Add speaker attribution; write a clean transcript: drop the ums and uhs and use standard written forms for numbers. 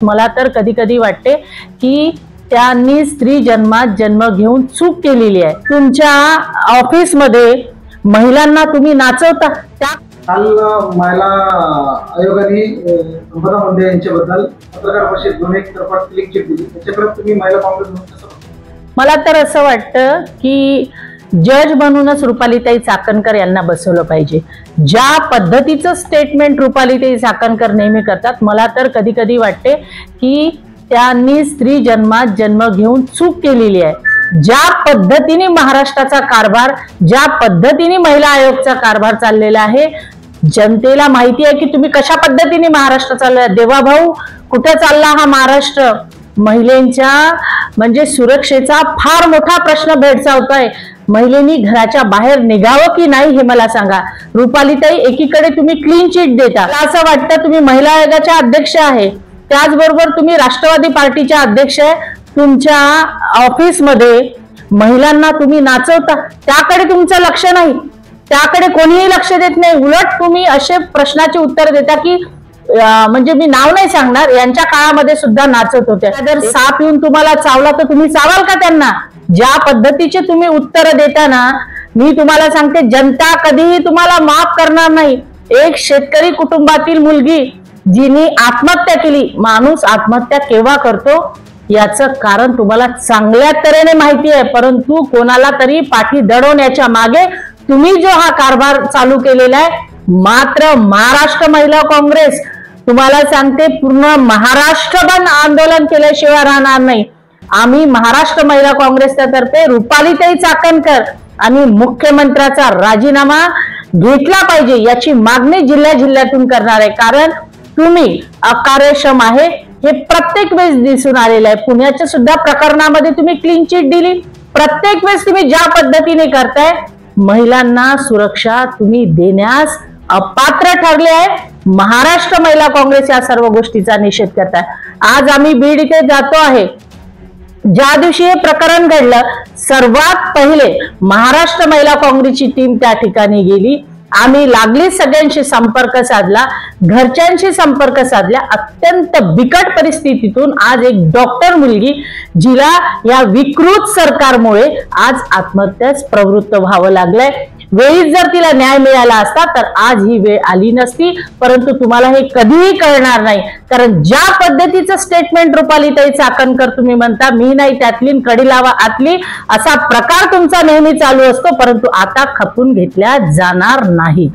Speaker 1: मला तर कधी कधी वाटते की त्यांनी स्त्री जन्मात जन्म घेऊन चूक केलेली आहे। तुमच्या ऑफिस मध्ये महिलांना तुम्ही नाचवता। त्या
Speaker 2: काल महिला आयोगाने संपदा मुंडे यांच्याबद्दल पत्रकार परिषदेत एक तरफा क्लिक चिट दिली, त्याच्याकडे तुम्ही महिला काँग्रेस म्हणून कसं?
Speaker 1: मला तर असं वाटतं की जज म्हणूनच रुपालीताई चाकणकर यांना बसवलं पाहिजे। ज्या पद्धतीचं स्टेटमेंट रुपालीताई चाकणकर नेहमी करतात, मला तर कधी कधी वाटते की त्यांनी स्त्री जन्मात जन्म घेऊन चूक केलेली आहे। ज्या पद्धतीने महाराष्ट्राचा कारभार, ज्या पद्धतीने महिला आयोगचा कारभार चाललेला आहे, जनतेला माहिती आहे की तुम्ही कशा पद्धतीने महाराष्ट्र चाललाय। देवाभाऊ, कुठे चालला हा महाराष्ट्र? महिलांच्या म्हणजे सुरक्षेचा फार मोठा प्रश्न भेडसावतोय। महिलांनी घराच्या बाहेर निघावं की नाही हे मला सांगा। रुपालीताई, एकीकडे तुम्ही क्लीन चिट देता, असं वाटतं तुम्ही महिला आयोगाच्या अध्यक्ष आहे, त्याचबरोबर तुम्ही राष्ट्रवादी पार्टीच्या अध्यक्ष आहे। तुमच्या ऑफिस मध्ये महिलांना तुम्ही नाचवता, त्याकडे तुमचं लक्ष नाही, त्याकडे कोणीही लक्ष देत नाही। उलट तुम्ही असे प्रश्नाचे उत्तर देता की म्हणजे मी नाव नाही सांगणार, यांच्या काळामध्ये सुद्धा नाचत होते। जर साप येऊन तुम्हाला चावला तर तुम्ही चावाल का त्यांना? ज्या पद्धतीचे तुम्ही उत्तर देता ना, मी तुम्हाला सांगते, जनता कधीही तुम्हाला माफ करणार नाही। एक शेतकरी कुटुंबातील मुलगी जिने आत्महत्या केली, माणूस आत्महत्या केव्हा करतो याचं कारण तुम्हाला चांगल्या तऱ्हेने माहिती आहे, परंतु कोणाला तरी पाठी दडवण्याच्या मागे तुम्ही जो हा कारभार चालू केलेला आहे। मात्र महाराष्ट्र महिला काँग्रेस, तुम्हाला सांगते, पूर्ण महाराष्ट्र बंद आंदोलन केल्याशिवाय राहणार नाही। आम्ही महाराष्ट्र महिला काँग्रेसच्या तर्फे रुपालीताई चाकणकर आणि मुख्यमंत्र्याचा राजीनामा घेतला पाहिजे याची मागणी जिल्ह्यातून करणार आहे। कारण तुम्ही अकार्यक्षम आहे हे प्रत्येक वेळेस दिसून आलेलं आहे। पुण्याच्या सुद्धा प्रकरणामध्ये तुम्ही क्लीन चिट दिली। प्रत्येक वेळेस तुम्ही ज्या पद्धतीने करताय, महिलांना सुरक्षा तुम्ही देण्यास अपात्र ठरले आहे। महाराष्ट्र महिला काँग्रेस या सर्व गोष्टीचा निषेध करताय। आज आम्ही बीड इथे जातो आहे। ज्या दिवशी हे प्रकरण घडलं, सर्वात पहिले महाराष्ट्र महिला काँग्रेसची टीम त्या ठिकाणी गेली। आम्ही लागलीच सगळ्यांशी संपर्क साधला, घरच्यांशी संपर्क साधला। अत्यंत बिकट परिस्थितीतून आज एक डॉक्टर मुलगी, जिला या विकृत सरकारमुळे आज आत्महत्यास प्रवृत्त व्हावं लागलंय। वेळीच जर तिला न्याय मिळाला असता तर आज ही वेळ आली नसती, परंतु तुम्हाला हे कधीही कळणार नाही। कारण ज्या पद्धतीचं स्टेटमेंट रुपालीताई चाकणकर तुम्ही म्हणता, मी नाही त्यातली कडी लावा आतली, असा प्रकार तुमचा नेहमी चालू असतो, परंतु आता खपून घेतल्या जाणार नाही।